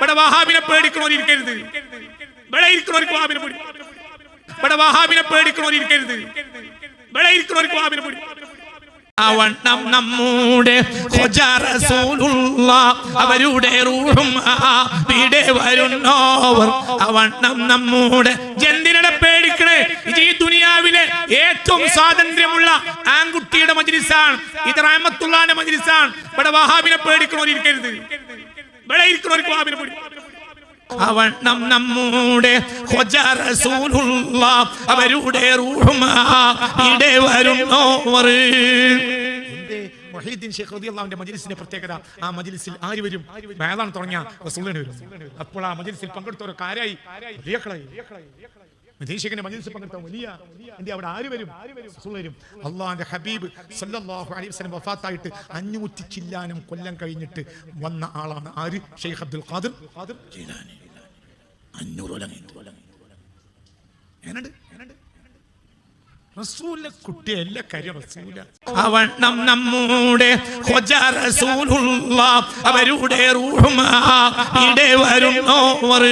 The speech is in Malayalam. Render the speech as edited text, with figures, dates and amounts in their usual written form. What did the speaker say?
ഇവിടെ വഹാബിനെ പേടിക്കണോരിക്കരുത്, ഇവിടെ ഇരിക്കണോർക്ക് വഹാബിനെ പേടി, ഇവിടെ വഹാബിനെ പേടിക്കണോരിക്കരുത്, ഇവിടെ ഇരിക്കണോർക്ക് വഹാബിനെ പേടി. അവണ്ണം നമ്മുടെ അവരുടെ റൂഹും ഇവിടെ വരുന്നോവർ. അവണ്ണം നമ്മുടെ എന്തിനെ പേടിക്കണേ? ഇത് ഈ ദുനിയാവിലെ ഏറ്റവും സ്വാതന്ത്ര്യമുള്ള ആൺകുട്ടിയുടെ മജ്‌ലിസാണ്, ഇത് റഹ്മത്തുള്ളാഹിന്റെ മജ്‌ലിസാണ്. ഇവിടെ വഹാബിനെ പേടിക്കണോരിക്കരുത്, ഇവിടെ ഇരിക്കണോർക്ക് വഹാബിനെ പേടി. അവണ്ണം നമ്മുടെ അവരുടെ റൂഹും ഇവിടെ വരുന്നോവർ. മുഹീദ്ദീൻ ഷെയ്ഖ് റളിയല്ലാഹുവിന്റെ മജ്‌ലിസിന്റെ പ്രത്യേകത, ആ മജ്‌ലിസിൽ ആര് വരും? ബയാൻ തുടങ്ങിയ റസൂലുള്ളാഹി വരും. അപ്പോൾ ആ മജ്‌ലിസിൽ പങ്കെടുത്തവരൊക്കെ ആരായി? മദീനയുടെ മജ്‌ലിസിൽ പങ്കെടുത്ത വലിയ അവിടെ ആര് വരും? റസൂലുള്ളാഹി വരും. അല്ലാഹുവിന്റെ ഹബീബ് സല്ലല്ലാഹു അലൈഹി വസല്ലം വഫാത്തായിട്ട് 500 ചില്ലാനം കൊല്ലം കഴിഞ്ഞിട്ട് വന്ന ആളാണ് ആര്? ഷെയ്ഖ് അബ്ദുൽ ഖാദിർ ജീലാനി. 500 കൊല്ലം. റസൂലിന്റെ കുട്ടിയെ എല്ലാ കാര്യം റസൂല. അവണ്ണം നമ്മുടെ അവരുടെ റൂഹും ഇവിടെ വരുന്നോവർ.